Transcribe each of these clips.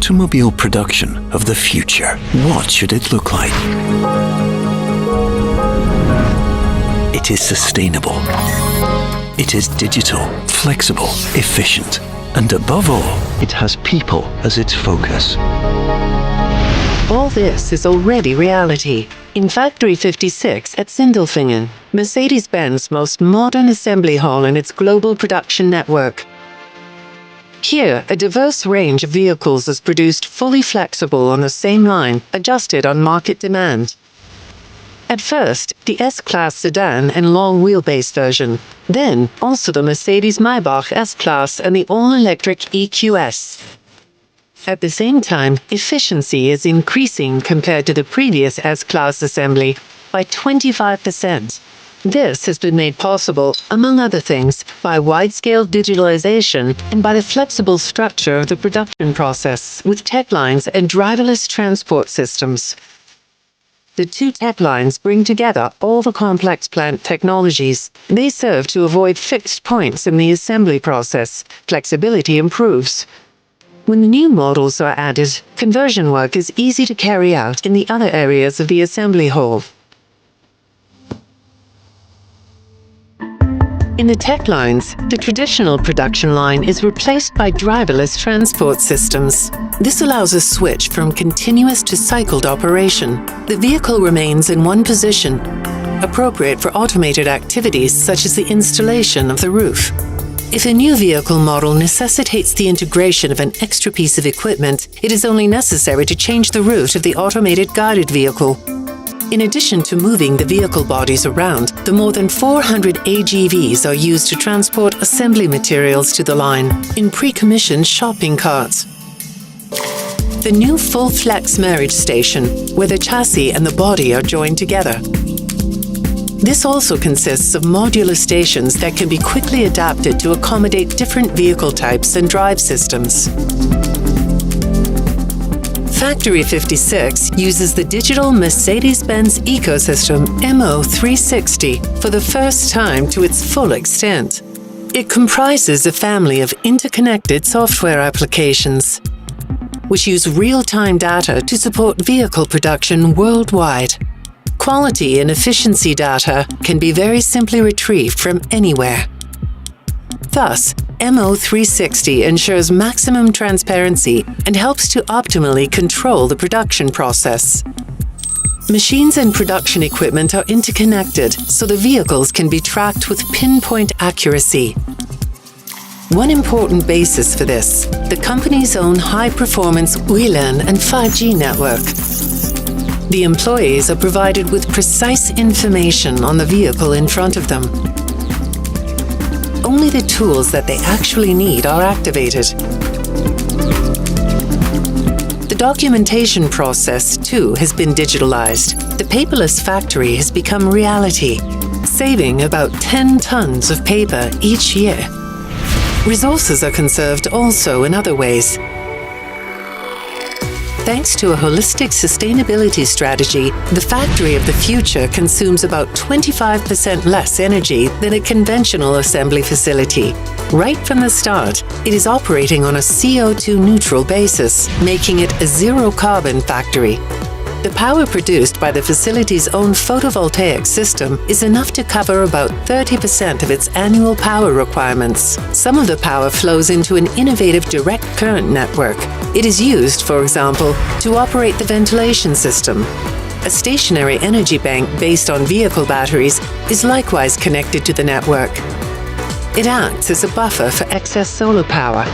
automobile production of the future, what should it look like? It is sustainable. It is digital, flexible, efficient, and above all, it has people as its focus. All this is already reality. In Factory 56 at Sindelfingen, Mercedes-Benz most modern assembly hall in its global production network. Here, a diverse range of vehicles is produced fully flexible on the same line, adjusted on market demand. At first, the S-Class sedan and long wheelbase version, then also the Mercedes-Maybach S-Class and the all-electric EQS. At the same time, efficiency is increasing compared to the previous S-Class assembly by 25%. This has been made possible, among other things, by wide-scale digitalization and by the flexible structure of the production process with tech lines and driverless transport systems. The two tech lines bring together all the complex plant technologies. They serve to avoid fixed points in the assembly process. Flexibility improves. When the new models are added, conversion work is easy to carry out in the other areas of the assembly hall. In the tech lines, the traditional production line is replaced by driverless transport systems. This allows a switch from continuous to cycled operation. The vehicle remains in one position, appropriate for automated activities such as the installation of the roof. If a new vehicle model necessitates the integration of an extra piece of equipment, it is only necessary to change the route of the automated guided vehicle. In addition to moving the vehicle bodies around, the more than 400 AGVs are used to transport assembly materials to the line in pre-commissioned shopping carts. The new full-flex marriage station, where the chassis and the body are joined together. This also consists of modular stations that can be quickly adapted to accommodate different vehicle types and drive systems. Factory 56 uses the digital Mercedes-Benz ecosystem MO360 for the first time to its full extent. It comprises a family of interconnected software applications, which use real-time data to support vehicle production worldwide. Quality and efficiency data can be very simply retrieved from anywhere. Thus, MO360 ensures maximum transparency and helps to optimally control the production process. Machines and production equipment are interconnected, so the vehicles can be tracked with pinpoint accuracy. One important basis for this, the company's own high-performance WLAN and 5G network. The employees are provided with precise information on the vehicle in front of them. Only the tools that they actually need are activated. The documentation process, too, has been digitalized. The paperless factory has become reality, saving about 10 tons of paper each year. Resources are conserved also in other ways. Thanks to a holistic sustainability strategy, the factory of the future consumes about 25% less energy than a conventional assembly facility. Right from the start, it is operating on a CO2-neutral basis, making it a zero-carbon factory. The power produced by the facility's own photovoltaic system is enough to cover about 30% of its annual power requirements. Some of the power flows into an innovative direct current network. It is used, for example, to operate the ventilation system. A stationary energy bank based on vehicle batteries is likewise connected to the network. It acts as a buffer for excess solar power.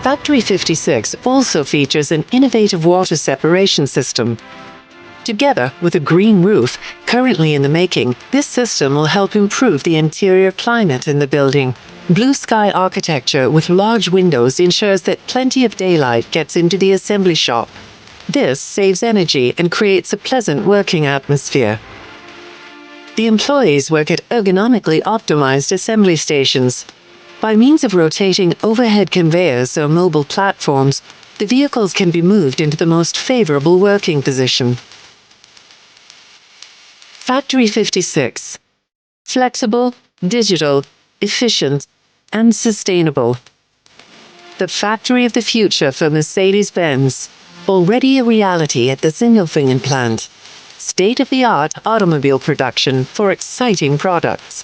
Factory 56 also features an innovative water separation system. Together with a green roof, currently in the making, this system will help improve the interior climate in the building. Blue sky architecture with large windows ensures that plenty of daylight gets into the assembly shop. This saves energy and creates a pleasant working atmosphere. The employees work at ergonomically optimized assembly stations. By means of rotating overhead conveyors or mobile platforms, the vehicles can be moved into the most favorable working position. Factory 56. Flexible, digital, efficient, and sustainable. the factory of the future for Mercedes-Benz, already a reality at the Sindelfingen plant. State-of-the-art automobile production for exciting products.